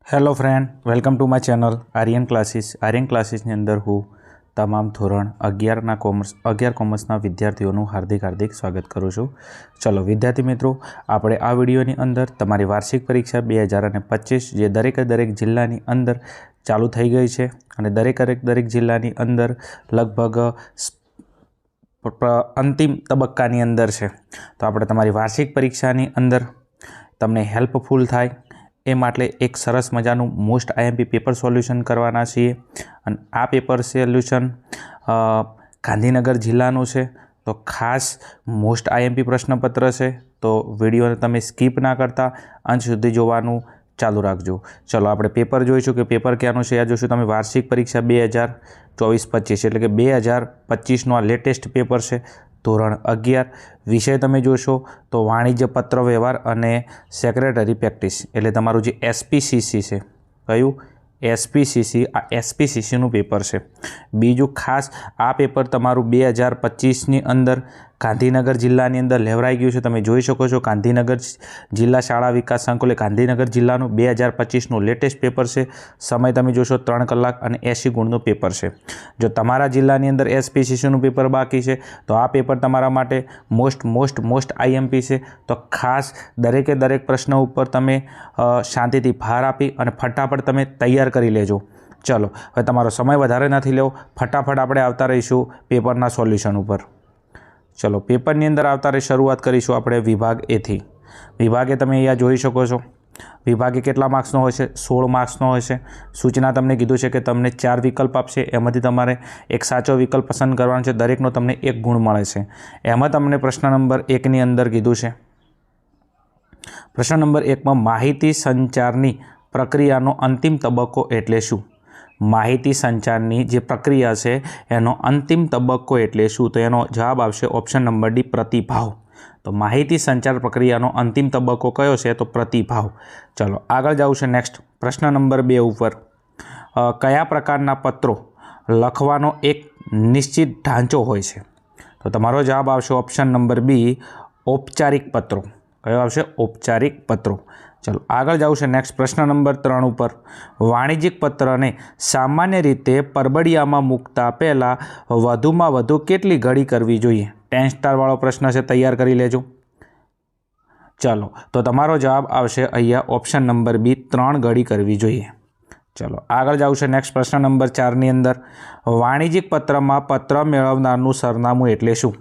Hello friend, welcome to my channel Aryan classes. Aryan ક્લાસીસની અંદર હું તમામ ધોરણ 11 કોમર્સના વિદ્યાર્થીઓનું હાર્દિક સ્વાગત કરું છું. ચલો વિદ્યાર્થી મિત્રો, આપણે આ વિડીયોની અંદર તમારી વાર્ષિક પરીક્ષા 2025 જે દરેક જિલ્લાની અંદર ચાલુ થઈ ગઈ છે અને દરેક જિલ્લાની અંદર લગભગ અંતિમ તબક્કાની અંદર છે, તો આપણે તમારી વાર્ષિક પરીક્ષાની અંદર તમને હેલ્પફુલ થાય એ માટે એક સરસ મજાનું મોસ્ટ આઈએમપી પેપર સોલ્યુશન કરવાના છીએ. અને આ પેપર સોલ્યુશન ગાંધીનગર જિલ્લાનું છે, તો ખાસ મોસ્ટ આઈએમપી પ્રશ્નપત્ર છે, તો વિડીયોને તમે સ્કીપ ના કરતા અંત સુધી જોવાનું ચાલુ રાખજો. ચલો આપણે પેપર જોઈશું કે પેપર ક્યાંનું છે. આ જોઈશું તમે વાર્ષિક પરીક્ષા 2024-25 એટલે કે 2025નું આ લેટેસ્ટ પેપર છે. ધોરણ 11 વિષય તમે જોશો તો વાણિજ્ય પત્ર વ્યવહાર અને સેક્રેટરી પ્રેક્ટિસ, એટલે તમારું જે એસપીસીસી છે, કયું એસપીસીસી, આ એસપીસીસીનું પેપર છે. બીજું ખાસ આ પેપર તમારું 2025ની અંદર ગાંધીનગર જિલ્લાની અંદર લેવરાઈ ગયું છે. તમે જોઈ શકો છો ગાંધીનગર જિલ્લા શાળા વિકાસ સંકુલ ગાંધીનગર જિલ્લાનું 2025નું લેટેસ્ટ પેપર છે. સમય તમે જોશો 3 કલાક અને 80 ગુણનું પેપર છે. જો તમારા જિલ્લાની અંદર એસપીસીસીનું પેપર બાકી છે તો આ પેપર તમારા માટે મોસ્ટ આઈએમપી છે. તો ખાસ દરેક પ્રશ્ન ઉપર તમે શાંતિથી ભાર આપી અને ફટાફટ તમે તૈયાર કરી લેજો. ચલો હવે તમારો સમય વધારે નથી લેવો, ફટાફટ આપણે આવતા રહીશું પેપરના સોલ્યુશન ઉપર. ચલો પેપરની અંદર આવતા રહી શરૂઆત કરીશું આપણે વિભાગ એથી. વિભાગે તમે અહીંયા જોઈ શકો છો, વિભાગે કેટલા માર્ક્સનો હોય છે? 16 માર્ક્સનો હોય છે. સૂચના તમને કીધું છે કે તમને 4 વિકલ્પ આપશે, એમાંથી તમારે એક સાચો વિકલ્પ પસંદ કરવાનો છે. દરેકનો તમને 1 ગુણ મળે છે. એમાં તમને પ્રશ્ન નંબર 1ની અંદર કીધું છે, પ્રશ્ન નંબર 1માં માહિતી સંચારની પ્રક્રિયાનો અંતિમ તબક્કો એટલે શું? માહિતી સંચારની જે પ્રક્રિયા છે એનો અંતિમ તબક્કો એટલે શું? તો એનો જવાબ આવશે ઓપ્શન નંબર ડી, પ્રતિભાવ. તો માહિતી સંચાર પ્રક્રિયાનો અંતિમ તબક્કો કયો છે? તો પ્રતિભાવ. ચલો આગળ જવું છે નેક્સ્ટ પ્રશ્ન નંબર 2 ઉપર. કયા પ્રકારના પત્રો લખવાનો એક નિશ્ચિત ઢાંચો હોય છે? તો તમારો જવાબ આવશે ઓપ્શન નંબર બી, ઔપચારિક પત્રો. કયો આવશે? ઔપચારિક પત્રો. ચલો આગળ જવું છે નેક્સ્ટ પ્રશ્ન નંબર 3 ઉપર. વાણિજ્યિક પત્રને સામાન્ય રીતે પરબડિયામાં મૂકતા પહેલાં વધુમાં વધુ કેટલી ઘડી કરવી જોઈએ? 10 સ્ટાર વાળો પ્રશ્ન છે, તૈયાર કરી લેજો. ચલો તો તમારો જવાબ આવશે અહીંયા ઓપ્શન નંબર બી, 3 ઘડી કરવી જોઈએ. ચલો આગળ જવું છે નેક્સ્ટ પ્રશ્ન નંબર 4ની અંદર. વાણિજ્યિક પત્રમાં પત્ર મેળવનારનું સરનામું એટલે શું?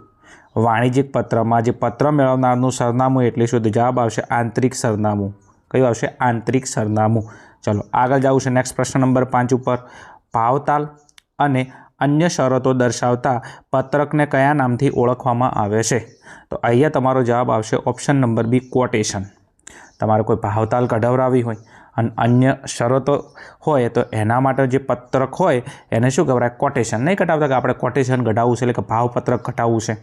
વાણિજ્યિક પત્રમાં જે પત્ર મેળવનારનું સરનામું એટલે શું? તો જવાબ આવશે આંતરિક સરનામું. કયું આવશે? આંતરિક સરનામું. ચલો આગળ જવું છે નેક્સ્ટ પ્રશ્ન નંબર 5 ઉપર. ભાવતાલ અને અન્ય શરતો દર્શાવતા પત્રકને કયા નામથી ઓળખવામાં આવે છે? તો અહીંયા તમારો જવાબ આવશે ઓપ્શન નંબર બી, કોટેશન. તમારે કોઈ ભાવતાલ કઢાવરાવી હોય અને અન્ય શરતો હોય તો એના માટે જે પત્રક હોય એને શું કહેવાય? કોટેશન. નહીં કઢાવતા કે આપણે કોટેશન કઢાવવું છે, એટલે કે ભાવપત્રક કઢાવવું છે.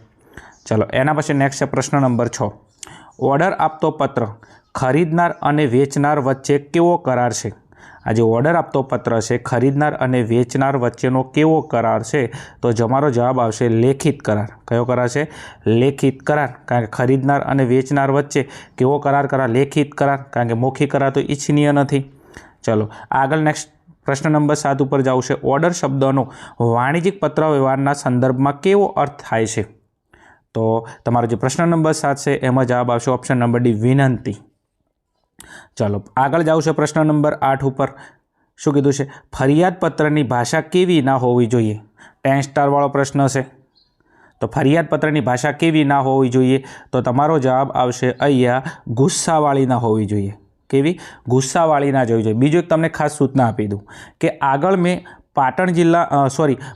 ચલો એના પછી નેક્સ્ટ છે પ્રશ્ન નંબર 6. ઓર્ડર આપતો પત્ર ખરીદનાર અને વેચનાર વચ્ચે કેવો કરાર છે? આ જે ઓર્ડર આપતો પત્ર છે ખરીદનાર અને વેચનાર વચ્ચેનો કેવો કરાર છે? તો તમારો જવાબ આવશે લેખિત કરાર. કયો કરાર છે? લેખિત કરાર. કારણ કે ખરીદનાર અને વેચનાર વચ્ચે કેવો કરાર? લેખિત કરાર. કારણ કે મૌખિક કરાર તો ઈચ્છનીય નથી. ચલો આગળ નેક્સ્ટ પ્રશ્ન નંબર 7 ઉપર જવું છે. ઓર્ડર શબ્દનો વાણિજ્યિક પત્ર વ્યવહારના સંદર્ભમાં કેવો અર્થ થાય છે? તો તમારો જે પ્રશ્ન નંબર 7 છે એમાં જવાબ આવશે ઓપ્શન નંબર ડી, વિનંતી. ચાલો આગળ જાવ છે પ્રશ્ન નંબર 8 ઉપર. શું કીધું છે? ફરિયાદ પત્રની ભાષા કેવી ના હોવી જોઈએ? 10 સ્ટાર વાળો પ્રશ્ન છે. તો ફરિયાદ પત્રની ભાષા કેવી ના હોવી જોઈએ? તો તમારો જવાબ આવશે અહીંયા ગુસ્સાવાળી ના હોવી જોઈએ. કેવી? ગુસ્સાવાળી ના જોવી જોઈએ. બીજું એક તમને ખાસ સૂચના આપી દઉં કે આગળ મેં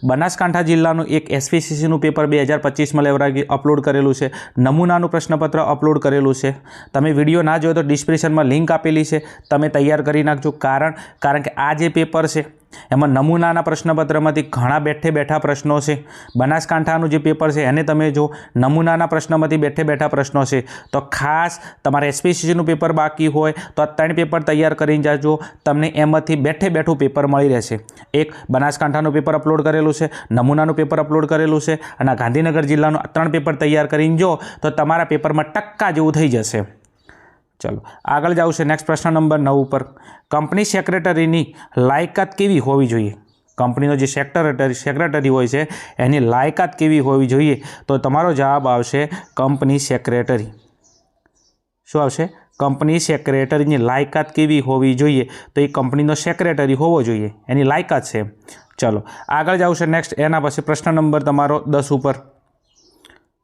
બનાસકાંઠા જિલ્લાનું એક એસપીસીસીનું પેપર 2025માં લેવરાઈ અપલોડ કરેલું છે. નમૂનાનું પ્રશ્નપત્ર અપલોડ કરેલું છે. તમે વિડીયો ના જોયો તો ડિસ્ક્રિપ્શનમાં લિંક આપેલી છે, તમે તૈયાર કરી નાખજો. કારણ કે આ જે પેપર છે એમાં નમૂનાના પ્રશ્નપત્રમાંથી ઘણા બેઠા પ્રશ્નો છે. બનાસકાંઠાનું જે પેપર છે એને તમે જો નમૂનાના પ્રશ્નમાંથી બેઠા પ્રશ્નો છે, તો ખાસ તમારે એસપીસીસીનું પેપર બાકી હોય તો આ 3 પેપર તૈયાર કરીને જાજો. તમને એમાંથી બેઠું પેપર મળી રહેશે. એક બનાસકાંઠાનું પેપર અપલોડ કરેલું છે, નમૂનાનું પેપર અપલોડ કરેલું છે અને ગાંધીનગર જિલ્લાનું 3 પેપર તૈયાર કરીને જો તો તમારા પેપરમાં ટક્કા જેવું થઈ જશે. चलो आगळ जाऊँ छे नेक्स्ट प्रश्न नंबर 9 पर कंपनी सेक्रेटरीनी लायकात केवी होवी जोईए। कंपनीनो जे सेक्रेटरी होय छे एनी लायकात केवी होवी जोईए तो तमारो जवाब आवशे कंपनी सेक्रेटरी। शुं आवशे? कंपनी सेक्रेटरीनी लायकात केवी होवी जोईए तो ये कंपनीनो सेक्रेटरी होवो जोईए, एनी लायकात छे। चलो आगळ जाऊँ छे नेक्स्ट एना पछी प्रश्न नंबर तमारो 10 उपर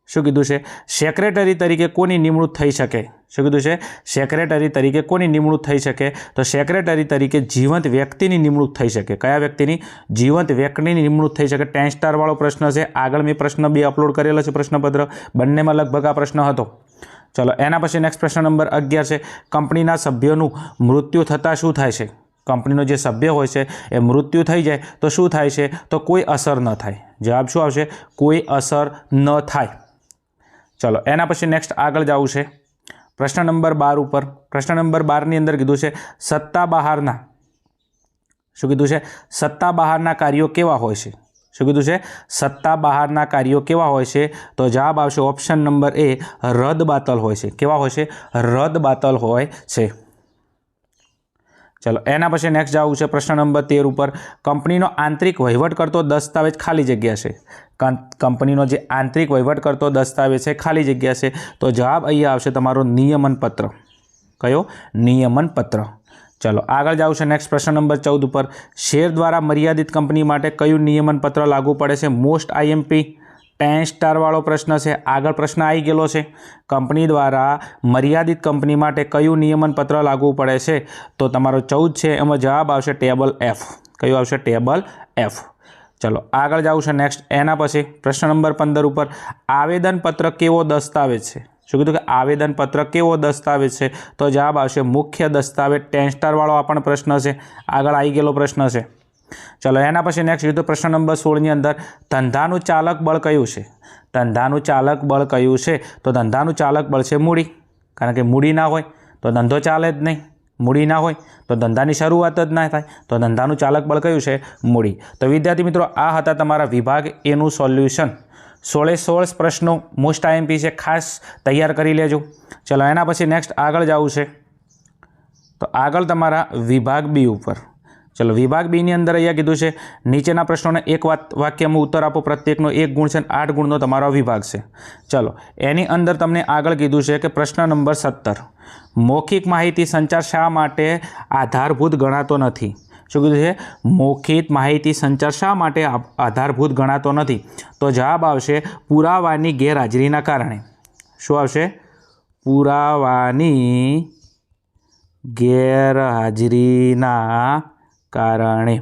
शुं कीधुं छे सेक्रेटरी तरीके कोनी निमणूक थई शके। शुं कीधुं छे सेक्रेटरी तरीके कोनी निमणूक थई शके तो सेक्रेटरी तरीके जीवंत व्यक्तिनी निमणूक थई शके। कया व्यक्तिनी? जीवंत व्यक्तिनी निमणूक थई शके। 10 स्टार वाळो प्रश्न छे। आगळ मैं प्रश्न 2 अपलोड करेलो छे प्रश्नपत्र, बंनेमां लगभग आ प्रश्न हतो। चलो एना पछी नेक्स्ट प्रश्न नंबर 11 छे कंपनीना सभ्योनुं मृत्यु थता शुं थाय छे। कंपनीनो जे सभ्य होय छे ए मृत्यु थई जाय तो शुं थाय छे तो कोई असर न थाय। जवाब शुं आवशे? कोई असर न थाय। चलो एना पछी नेक्स्ट आगळ जावुं छे प्रश्न नंबर 12 उपर। प्रश्न नंबर 12 नी अंदर कीधुं छे सत्ता बहारना शुं कीधुं छे सत्ता बहारना कार्यो केवा होय छे। शुं कीधुं छे सत्ता बहारना कार्यो केवा होय छे तो जवाब आवशे ऑप्शन नंबर ए रदबातल होय छे। केवा होय छे? रदबातल होय छे। चलो एना पछी नेक्स्ट जावुं छे प्रश्न नंबर 13 उपर कंपनीनो आंतरिक वहीवट करतो दस्तावेज खाली जग्या छे। कंपनीनो जे आंतरिक वहीवट करतो दस्तावेज है खाली जग्या छे तो जवाब अहीं आवशे तमारो नियमन पत्र। कयो? नियमन पत्र। चलो आगळ जावुं छे नेक्स्ट प्रश्न नंबर 14 पर शेर द्वारा मर्यादित कंपनी माटे कयुं नियमन पत्र लागू पड़े छे। मोस्ट आईएमपी 10 स्टार वाळो प्रश्न छे। आगळ प्रश्न आई गेलो छे कंपनी द्वारा मर्यादित कंपनी माटे कयुं नियमन पत्र लागू पड़े छे तो तमारो 14 छे एमां जवाब आवशे टेबल एफ। कयुं आवशे? Table F. चलो आगळ जावुं छे नेक्स्ट एना पछी प्रश्न नंबर 15 उपर आवेदनपत्र केवो दस्तावेज छे। शुं कीधुं के आवेदनपत्र केवो दस्तावेज छे तो जवाब आवशे मुख्य दस्तावेज। 10 स्टार वाळो आ पण प्रश्न छे, आगळ आई गेलो प्रश्न छे। चलो एना पछी नेक्स्ट कीधुं प्रश्न नंबर 16 नी अंदर धंधानुं चालक बळ कयुं छे। धंधानुं चालक बळ कयुं छे तो धंधानुं चालक बळ छे मूडी, कारण के मूडी ना होय तो धंधो चाले ज नहीं। मूडी ना होय तो धंधानी शरूआत ज ना थाय तो धंधानुं चालक बळ कयुं छे? मूडी। तो विद्यार्थी मित्रों आ हता तमारा विभाग ए नुं सोल्यूशन। 16 प्रश्नों मोस्ट आईएमपी छे, खास तैयार करी लेजो। चलो एना पछी नेक्स्ट आगळ जावुं छे तो आगळ तमारा विभाग बी उपर। चलो विभाग बी नी अंदर अहींया कीधुं छे नीचेना प्रश्नोने एक वाक्यमां उत्तर आपो, प्रत्येकनो 1 गुण छे, 8 गुणनो तमारो विभाग छे। चलो एनी अंदर तमने आगळ कीधुं छे के प्रश्न नंबर 17 मौखिक माहिती संचार शा माटे आधारभूत गणातो नथी। शुं कीधुं छे? मौखिक माहिती संचार शा माटे आधारभूत गणातो नथी तो जवाब आवशे पुरावानी गैरहाजरीना कारणे। शुं आवशे? पुरावानी गैरहाजरीना कारणे।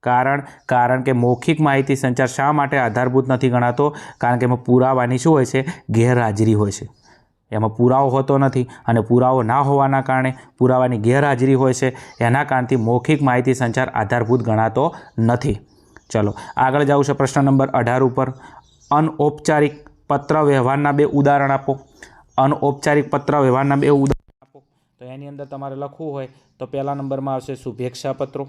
कारण के मौखिक माहिती संचार शा माटे आधारभूत नहीं गणातो, कारण के पुरावानी शुं होय छे? गैरहाजरी होय छे। एमां पुरावो होतो नथी अने पुरावो ना होवाना कारणे पुरावानी गैरहाजरी होय छे, एना कारणथी मौखिक माहिती संचार आधारभूत गणातो नथी। चलो आगळ जावुं छे प्रश्न नंबर 18 उपर अनौपचारिक पत्र व्यवहारना 2 उदाहरण आपो। अनौपचारिक पत्र व्यवहारना 2 उदाहरण आपो तो एनी अंदर तमारे लखवुं होय तो पहला नंबर में आवशे शुभेच्छा पत्रों।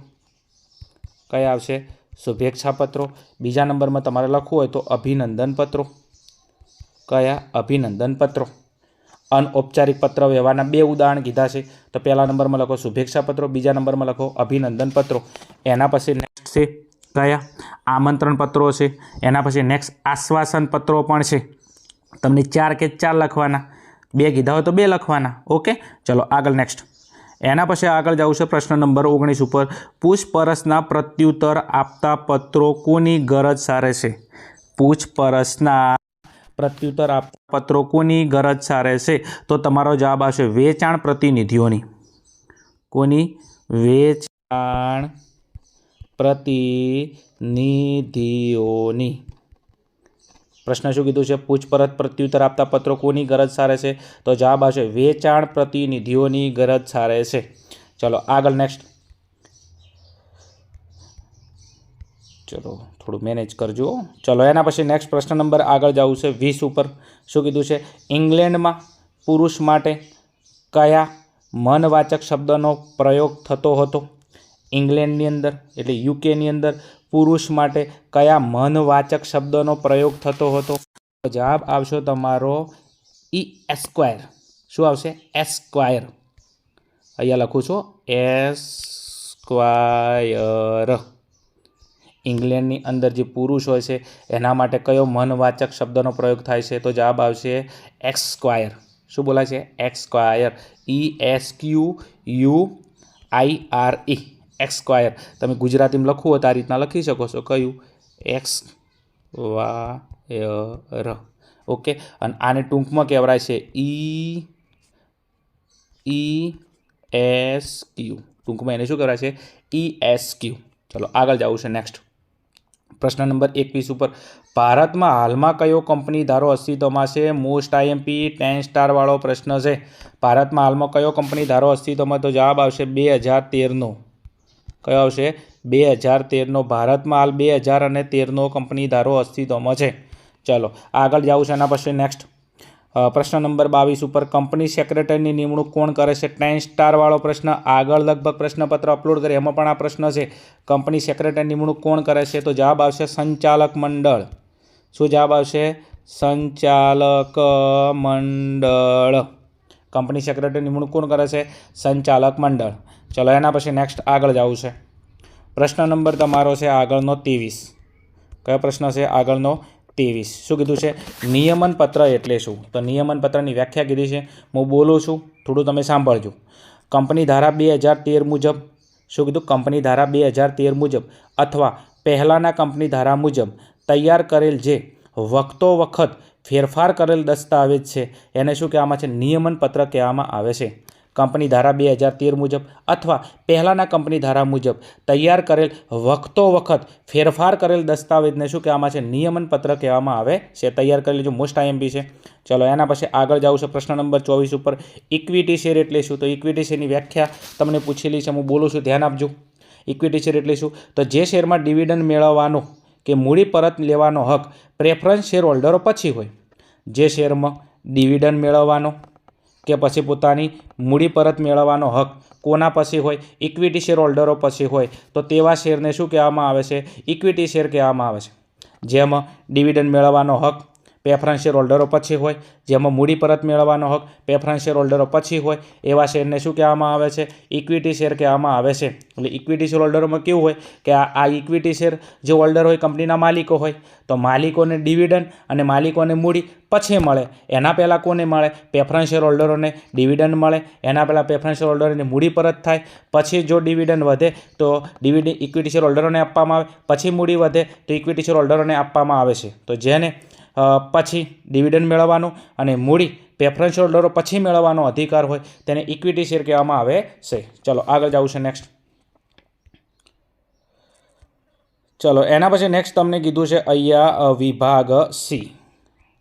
कया आवशे? शुभेच्छा पत्रों। बीजा नंबर में तमारे लखवुं होय तो अभिनंदन पत्रों। कया? अभिनंदन पत्रों। अनौपचारिक पत्र व्यवहारना 2 उदाहरण कीधा छे तो पहला नंबर में लखो शुभेच्छा पत्रों, बीजा नंबर में लखो अभिनंदन पत्रों। एना पछी नेक्स्ट छे कया? आमंत्रण पत्रों छे। एना पछी नेक्स्ट आश्वासन पत्रों पण छे। तमने 4 के 4 लखवाना, 2 कीधा होय तो 2 लखवाना। ओके चलो आगळ नेक्स्ट एना पछी आगळ जावुं छे प्रश्न नंबर 19 उपर पूछपरछना प्रत्युत्तर आपता पत्रों कोनी गरज सारे छे। पूछपरछना प्रत्युत्तर आपता पत्रों कोनी गरज सारे छे तो तमारो जवाब आवशे वेचाण प्रतिनिधिओनी। कोनी? वेचाण प्रतिनिधिओनी। प्रश्न शुं कीधुं छे? पूछपरछ प्रत्युत्तर आपता पत्रों कोनी गरज सारे छे तो जवाब आवशे वेचाण प्रतिनिधिओनी गरज सारे छे। चलो आगळ नेक्स्ट। चलो थोड़ू मैनेज करजो। चलो एना पछी नेक्स्ट प्रश्न नंबर आगळ जावुं छे 20 उपर। शुं कीधुं छे? इंग्लेंड में पुरुष माटे कया मनवाचक शब्दनो प्रयोग थतो हतो। इंग्लेंडनी अंदर एटले यूकेनी अंदर पुरुष माटे कया मनवाचक शब्दनो प्रयोग थतो हतो। जवाब आवशे तमारो ई एस्क्वायर। શું આવશે? S square. અહીંયા લખું છું એસ સ્ક્વાયર. ઇંગ્લેન્ડની અંદર જે પુરુષ હોય છે એના માટે કયો મનવાચક શબ્દનો પ્રયોગ થાય છે? તો જવાબ આવશે એક્સ સ્ક્વાયર. શું બોલાય છે? X square. ESQUIRE. X square. તમે ગુજરાતીમાં લખવું હોય તો આ રીતના લખી શકો છો. કયું? X wire. ઓકે. અને આને ટૂંકમાં કહેવાય છે ESQ. ટૂંકમાં એને શું કહેવાય છે? ESQ. ચલો આગળ જવું છે નેક્સ્ટ. પ્રશ્ન નંબર 21 ઉપર ભારતમાં હાલમાં કયો કંપની ધારો અસ્તિત્વમાં છે? મોસ્ટ IMP 10 સ્ટાર વાળો પ્રશ્ન છે. ભારતમાં હાલમાં કયો કંપની ધારો અસ્તિત્વમાં? તો જવાબ આવશે 2013નો. કયો આવશે? 2013નો. ભારતમાં હાલ 2013નો કંપની ધારો અસ્તિત્વમાં છે. ચલો આગળ જવું છે એના પછી નેક્સ્ટ. પ્રશ્ન નંબર 22 ઉપર કંપની સેક્રેટરીની નિમણૂક કોણ કરે છે? 10 સ્ટાર વાળો પ્રશ્ન. આગળ લગભગ પ્રશ્નપત્ર અપલોડ કરે એમાં પણ આ પ્રશ્ન છે. કંપની સેક્રેટરી નિમણૂક કોણ કરે છે? તો જવાબ આવશે સંચાલક મંડળ. શું જવાબ આવશે? સંચાલક મંડળ. કંપની સેક્રેટરી નિમણૂક કોણ કરે છે? સંચાલક મંડળ. ચલો એના પછી નેક્સ્ટ આગળ જવું છે. પ્રશ્ન નંબર તમારો છે આગળનો 23. કયો પ્રશ્ન છે? આગળનો 23. શું કીધું છે? નિયમન પત્ર એટલે શું? તો નિયમન પત્રની વ્યાખ્યા કીધી છે. હું બોલું છું, થોડું તમે સાંભળજો. કંપની ધારા 2013 મુજબ. શું કીધું? કંપની ધારા 2013 મુજબ અથવા પહેલાંના કંપની ધારા મુજબ તૈયાર કરેલ જે વખતો વખત ફેરફાર કરેલ દસ્તાવેજ છે એને શું કહેવામાં છે? નિયમન પત્ર કહેવામાં આવે છે. કંપની ધારા 2013 મુજબ અથવા પહેલાંના કંપની ધારા મુજબ તૈયાર કરેલ વખતો વખત ફેરફાર કરેલ દસ્તાવેજને શું કહેવામાં છે? નિયમન પત્ર કહેવામાં આવે છે. તૈયાર કરેલી જો મોસ્ટ IMP છે. ચલો એના પછી આગળ જવું છે. પ્રશ્ન નંબર 24 ઉપર ઇક્વિટી શેર એટલે શું? તો ઇક્વિટી શેરની વ્યાખ્યા તમને પૂછેલી છે. હું બોલું છું, ધ્યાન આપજો. ઇક્વિટી શેર એટલે શું? તો જે શેરમાં ડિવિડન્ડ મેળવવાનો કે મૂડી પરત લેવાનો હક પ્રેફરન્સ શેર હોલ્ડરો પછી હોય. જે શેરમાં ડિવિડન્ડ મેળવવાનો કે પછી પોતાની મૂડી પરત મેળવવાનો હક કોના પછી હોય? ઇક્વિટી શેર હોલ્ડરો પછી હોય તો તેવા શેરને શું કહેવામાં આવે છે? ઇક્વિટી શેર કહેવામાં આવે છે. જેમાં ડિવિડન્ડ મેળવવાનો હક પ્રેફરન્સ શેર હોલ્ડરો પછી હોય, જેમાં મૂડી પરત મેળવવાનો હક પ્રેફરન્સ શેર હોલ્ડરો પછી હોય, એવા શેરને શું કહેવામાં આવે છે? ઇક્વિટી શેર કહેવામાં આવે છે. એટલે ઇક્વિટી શેર હોલ્ડરોમાં કેવું હોય કે આ ઇક્વિટી શેર જે હોલ્ડર હોય કંપનીના માલિકો હોય, તો માલિકોને ડિવિડન્ડ અને માલિકોને મૂડી પછી મળે. એના પહેલાં કોને મળે? પ્રેફરન્સ શેર હોલ્ડરોને ડિવિડન્ડ મળે. એના પહેલાં પ્રેફરન્સ શેર હોલ્ડરોને મૂડી પરત થાય. પછી જો ડિવિડન્ડ વધે તો ડિવિડન્ડ ઇક્વિટી શેર હોલ્ડરોને આપવામાં આવે. પછી મૂડી વધે તો ઇક્વિટી શેર હોલ્ડરોને આપવામાં આવે છે. તો જેને પછી ડિવિડન્ડ મેળવવાનો અને મૂડી પ્રેફરન્સ હોલ્ડરો પછી મેળવવાનો અધિકાર હોય તેને ઇક્વિટી શેર કહેવામાં આવે છે. ચલો આગળ જવું છે નેક્સ્ટ. ચલો એના પછી નેક્સ્ટ તમને કીધું છે અહીંયા વિભાગ સી.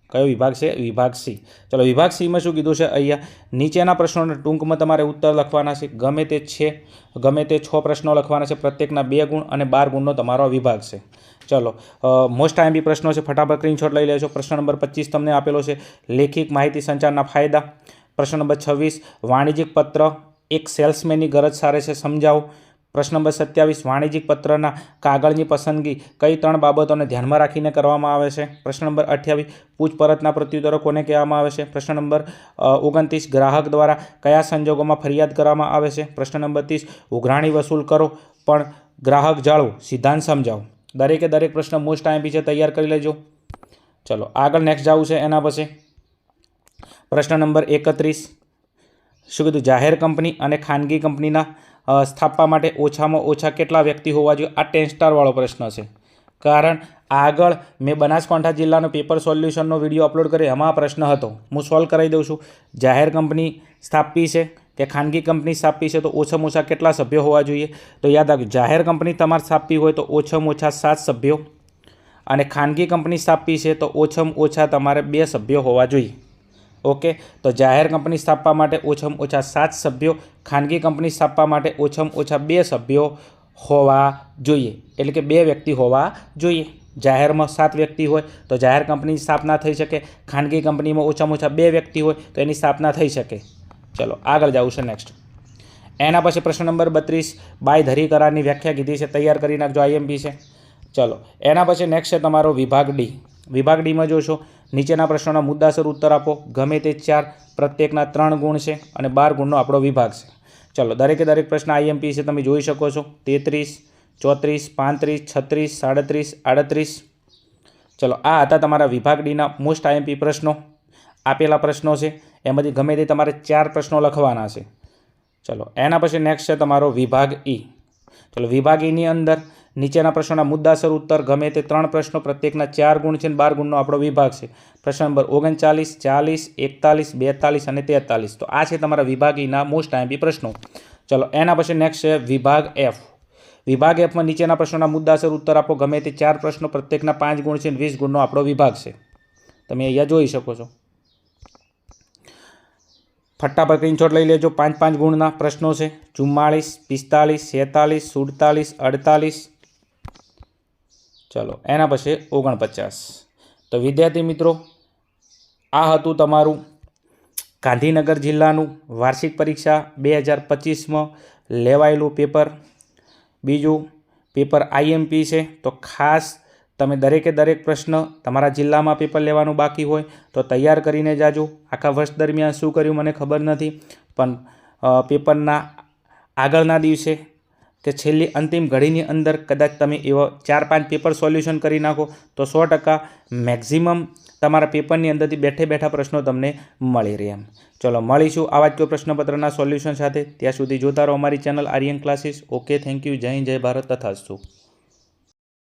કયો વિભાગ છે? વિભાગ સી. ચલો વિભાગ સીમાં શું કીધું છે? અહીંયા નીચેના પ્રશ્નોને ટૂંકમાં તમારે ઉત્તર લખવાના છે. ગમે તે 6 પ્રશ્નો લખવાના છે. પ્રત્યેકના 2 ગુણ અને 12 ગુણનો તમારો વિભાગ છે. ચલો મોસ્ટ IMP પ્રશ્નો છે. ફટાફટ સ્ક્રીનશોટ લઈ લેજો. પ્રશ્ન નંબર 25 તમને આપેલો છે લેખિત માહિતી સંચારના ફાયદા. પ્રશ્ન નંબર 26 વાણિજ્યિક પત્ર એક સેલ્સમેનની ગરજ સારે છે, સમજાવો. પ્રશ્ન નંબર 27 વાણિજ્યિક પત્રના કાગળની પસંદગી કઈ 3 બાબતોને ધ્યાનમાં રાખીને કરવામાં આવે છે. પ્રશ્ન નંબર 28 પૂછપરછના પ્રત્યુત્તરો કોને કહેવામાં આવે છે. પ્રશ્ન નંબર 29 ગ્રાહક દ્વારા કયા સંજોગોમાં ફરિયાદ કરવામાં આવે છે. પ્રશ્ન નંબર 30 ઉઘરાણી વસૂલ કરો પણ ગ્રાહક જાળવો, સિદ્ધાંત સમજાવો. દરેકે દરેક પ્રશ્ન મોસ્ટ IMP છે, તૈયાર કરી લેજો. ચલો આગળ નેક્સ્ટ જવું છે એના પછી. પ્રશ્ન નંબર 31 શું કીધું? જાહેર કંપની અને ખાનગી કંપનીના સ્થાપવા માટે ઓછામાં ઓછા કેટલા વ્યક્તિ હોવા જોઈએ? આ 10 સ્ટાર વાળો પ્રશ્ન છે. કારણ આગળ મેં બનાસકાંઠા જિલ્લાનો પેપર સોલ્યુશનનો વિડીયો અપલોડ કર્યો, એમાં આ પ્રશ્ન હતો. હું સોલ્વ કરાવી દઉં છું. જાહેર કંપની સ્થાપવી છે કે ખાનગી કંપની સ્થાપવી છે તો ઓછામાં ઓછા કેટલા સભ્યો હોવા જોઈએ? તો યાદ રાખજો, જાહેર કંપની તમારે સ્થાપવી હોય તો ઓછામાં ઓછા 7 સભ્યો અને ખાનગી કંપની સ્થાપવી છે તો ઓછામાં ઓછા તમારે 2 સભ્યો હોવા જોઈએ. ઓકે, તો જાહેર કંપની સ્થાપવા માટે ઓછામાં ઓછા 7 સભ્યો, ખાનગી કંપની સ્થાપવા માટે ઓછામાં ઓછા 2 સભ્યો હોવા જોઈએ. એટલે કે 2 વ્યક્તિ હોવા જોઈએ. જાહેરમાં 7 વ્યક્તિ હોય તો જાહેર કંપનીની સ્થાપના થઈ શકે. ખાનગી કંપનીમાં ઓછામાં ઓછા 2 વ્યક્તિ હોય તો એની સ્થાપના થઈ શકે. ચલો આગળ જવું છે નેક્સ્ટ. એના પછી પ્રશ્ન નંબર 32 બાયધરી કરારની વ્યાખ્યા કીધી છે, તૈયાર કરી નાખજો, IMP છે. ચલો એના પછી નેક્સ્ટ છે તમારો વિભાગ ડી. વિભાગ ડીમાં જોશો નીચેના પ્રશ્નોના મુદ્દાસર ઉત્તર આપો. ગમે તે 4, પ્રત્યેકના 3 ગુણ છે અને 12 ગુણનો આપણો વિભાગ છે. ચલો, દરેકે દરેક પ્રશ્ન આઈએમપી છે, તમે જોઈ શકો છો. 33, 34, 35, 36, 37, 38. ચલો, આ હતા તમારા વિભાગ ડીના મોસ્ટ આઈએમપી પ્રશ્નો. આપેલા પ્રશ્નો છે એમાંથી ગમે તે તમારે 4 પ્રશ્નો લખવાના છે. ચલો, એના પછી નેક્સ્ટ છે તમારો વિભાગ ઈ. ચલો, વિભાગ ઈની અંદર નીચેના પ્રશ્નોના મુદ્દાસર ઉત્તર. ગમે તે 3 પ્રશ્નો, પ્રત્યેકના 4 ગુણ છે અને 12 ગુણનો આપણો વિભાગ છે. પ્રશ્ન નંબર 39, 40, 41, 42 અને 43. તો આ છે તમારા વિભાગ ઈના મોસ્ટ આઈએમપી પ્રશ્નો. ચલો, એના પછી નેક્સ્ટ છે વિભાગ એફ. વિભાગ એફમાં નીચેના પ્રશ્નોના મુદ્દાસર ઉત્તર આપો. ગમે તે 4 પ્રશ્નો, પ્રત્યેકના 5 ગુણ છે અને 20 ગુણનો આપણો વિભાગ છે. તમે અહીંયા જોઈ શકો છો. ફટાફટ સ્ક્રીનશોટ લઈ લેજો. 5-5 ગુણના પ્રશ્નો છે. 44, 45, 46, 47, 48. ચલો, એના પછી 49. તો વિદ્યાર્થી મિત્રો, આ હતું તમારું ગાંધીનગર જિલ્લાનું વાર્ષિક પરીક્ષા 2025માં લેવાયેલું પેપર. બીજું પેપર આઈએમપી છે. તો ખાસ તમે દરેકે દરેક પ્રશ્ન તમારા જિલ્લામાં પેપર લેવાનું બાકી હોય તો તૈયાર કરીને જાજો. આખા વર્ષ દરમિયાન શું કર્યું મને ખબર નથી, પણ પેપરના આગળના દિવસે કે છેલ્લી અંતિમ ઘડીની અંદર કદાચ તમે એવા 4-5 પેપર સોલ્યુશન કરી નાખો તો 100% મેક્ઝિમમ તમારા પેપરની અંદરથી બેઠે બેઠા પ્રશ્નો તમને મળી રહે એમ. ચલો, મળીશું આવા જ કોઈ પ્રશ્નપત્રના સોલ્યુશન સાથે. ત્યાં સુધી જોતા રહો અમારી channel Aryan classes. Okay, thank you. Jai Hind, જય ભારત, તથાસ્તુ.